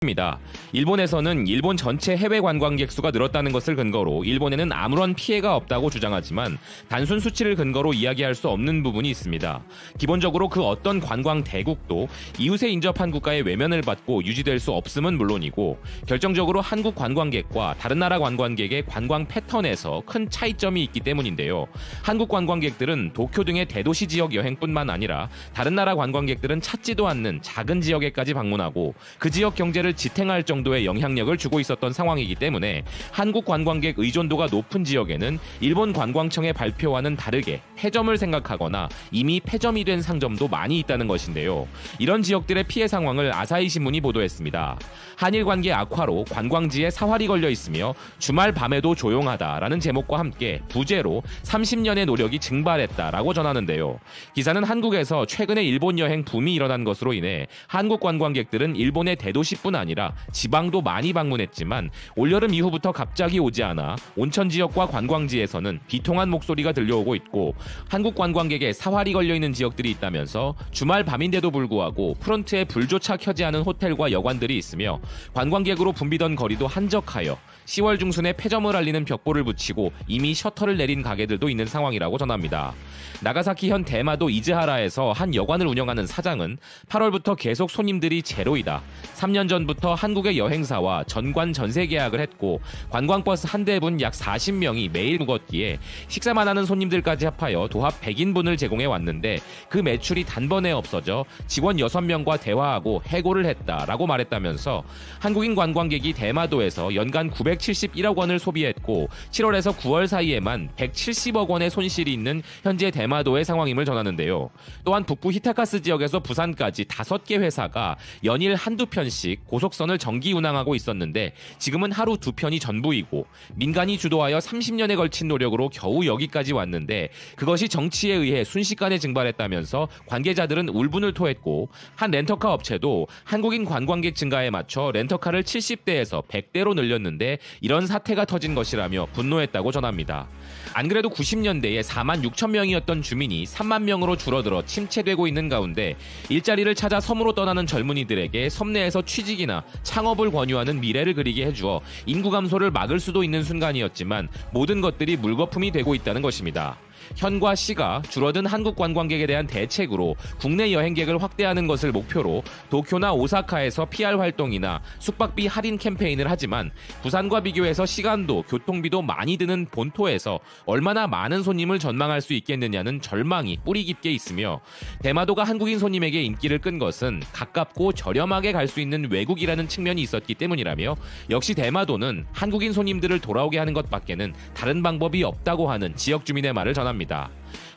입니다. 일본에서는 일본 전체 해외 관광객 수가 늘었다는 것을 근거로 일본에는 아무런 피해가 없다고 주장하지만 단순 수치를 근거로 이야기할 수 없는 부분이 있습니다. 기본적으로 그 어떤 관광 대국도 이웃에 인접한 국가의 외면을 받고 유지될 수 없음은 물론이고 결정적으로 한국 관광객과 다른 나라 관광객의 관광 패턴에서 큰 차이점이 있기 때문인데요. 한국 관광객들은 도쿄 등의 대도시 지역 여행뿐만 아니라 다른 나라 관광객들은 찾지도 않는 작은 지역에까지 방문하고 그 지역 경제를 지탱할 정도의 영향력을 주고 있었던 상황이기 때문에 한국 관광객 의존도가 높은 지역에는 일본 관광청의 발표와는 다르게 폐점을 생각하거나 이미 폐점이 된 상점도 많이 있다는 것인데요. 이런 지역들의 피해 상황을 아사히 신문이 보도했습니다. 한일 관계 악화로 관광지에 사활이 걸려 있으며 주말 밤에도 조용하다라는 제목과 함께 부재로 30년의 노력이 증발했다라고 전하는데요. 기사는 한국에서 최근에 일본 여행 붐이 일어난 것으로 인해 한국 관광객들은 일본의 대도시뿐 아니라 지방도 많이 방문했지만 올여름 이후부터 갑자기 오지 않아 온천 지역과 관광지에서는 비통한 목소리가 들려오고 있고 한국 관광객의 사활이 걸려있는 지역들이 있다면서 주말 밤인데도 불구하고 프론트에 불조차 켜지 않은 호텔과 여관들이 있으며 관광객으로 붐비던 거리도 한적하여 10월 중순에 폐점을 알리는 벽보를 붙이고 이미 셔터를 내린 가게들도 있는 상황이라고 전합니다. 나가사키현 대마도 이즈하라에서 한 여관을 운영하는 사장은 8월부터 계속 손님들이 제로이다. 3년 전부터 한국의 여행사와 전관 전세 계약을 했고 관광버스 한 대분 약 40명이 매일 묵었기에 식사만 하는 손님들까지 합하여 도합 100인분을 제공해 왔는데 그 매출이 단번에 없어져 직원 6명과 대화하고 해고를 했다라고 말했다면서 한국인 관광객이 대마도에서 연간 971억 원을 소비했고 7월에서 9월 사이에만 170억 원의 손실이 있는 현재 대마도의 상황임을 전하는데요. 또한 북부 히타카스 지역에서 부산까지 5개 회사가 연일 한두 편씩 고속선을 정기 운항하고 있었는데 지금은 하루 2편이 전부이고 민간이 주도하여 30년에 걸친 노력으로 겨우 여기까지 왔는데 그것이 정치에 의해 순식간에 증발했다면서 관계자들은 울분을 토했고 한 렌터카 업체도 한국인 관광객 증가에 맞춰 렌터카를 70대에서 100대로 늘렸는데 이런 사태가 터진 것이라며 분노했다고 전합니다. 안 그래도 90년대에 4만 6천 명이었던 주민이 3만 명으로 줄어들어 침체되고 있는 가운데 일자리를 찾아 섬으로 떠나는 젊은이들에게 섬 내에서 취직이나 창업을 권유하는 미래를 그리게 해주어 인구 감소를 막을 수도 있는 순간이었지만 모든 것들이 물거품이 되고 있다는 것입니다. 현과 시가 줄어든 한국 관광객에 대한 대책으로 국내 여행객을 확대하는 것을 목표로 도쿄나 오사카에서 PR 활동이나 숙박비 할인 캠페인을 하지만 부산과 비교해서 시간도 교통비도 많이 드는 본토에서 얼마나 많은 손님을 전망할 수 있겠느냐는 절망이 뿌리 깊게 있으며 대마도가 한국인 손님에게 인기를 끈 것은 가깝고 저렴하게 갈 수 있는 외국이라는 측면이 있었기 때문이라며 역시 대마도는 한국인 손님들을 돌아오게 하는 것밖에는 다른 방법이 없다고 하는 지역 주민의 말을 전합니다.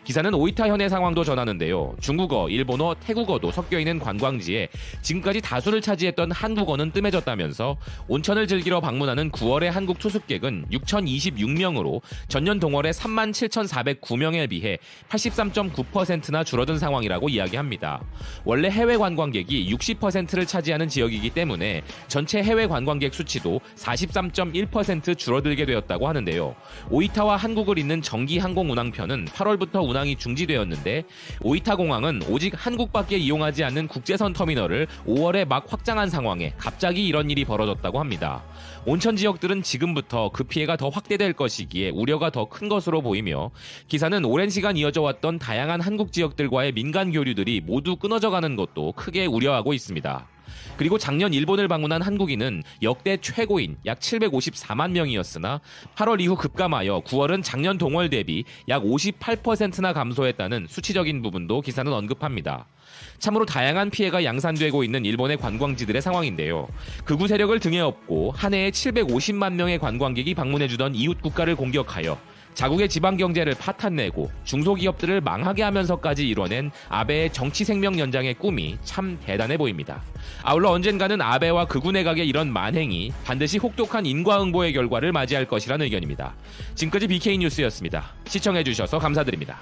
기사는 오이타현의 상황도 전하는데요. 중국어, 일본어, 태국어도 섞여있는 관광지에 지금까지 다수를 차지했던 한국어는 뜸해졌다면서 온천을 즐기러 방문하는 9월의 한국 투숙객은 6,026명으로 전년 동월의 37,409명에 비해 83.9%나 줄어든 상황이라고 이야기합니다. 원래 해외 관광객이 60%를 차지하는 지역이기 때문에 전체 해외 관광객 수치도 43.1% 줄어들게 되었다고 하는데요. 오이타와 한국을 잇는 정기 항공 운항편은 8월부터 운항이 중지되었는데 오이타 공항은 오직 한국밖에 이용하지 않는 국제선 터미널을 5월에 막 확장한 상황에 갑자기 이런 일이 벌어졌다고 합니다. 온천 지역들은 지금부터 그 피해가 더 확대될 것이기에 우려가 더 큰 것으로 보이며 기사는 오랜 시간 이어져 왔던 다양한 한국 지역들과의 민간 교류들이 모두 끊어져가는 것도 크게 우려하고 있습니다. 그리고 작년 일본을 방문한 한국인은 역대 최고인 약 754만 명이었으나 8월 이후 급감하여 9월은 작년 동월 대비 약 58%나 감소했다는 수치적인 부분도 기사는 언급합니다. 참으로 다양한 피해가 양산되고 있는 일본의 관광지들의 상황인데요. 극우 세력을 등에 업고 한 해에 750만 명의 관광객이 방문해주던 이웃 국가를 공격하여 자국의 지방 경제를 파탄내고 중소기업들을 망하게 하면서까지 이뤄낸 아베의 정치 생명 연장의 꿈이 참 대단해 보입니다. 아울러 언젠가는 아베와 극우 내각의 이런 만행이 반드시 혹독한 인과응보의 결과를 맞이할 것이라는 의견입니다. 지금까지 BK뉴스였습니다. 시청해주셔서 감사드립니다.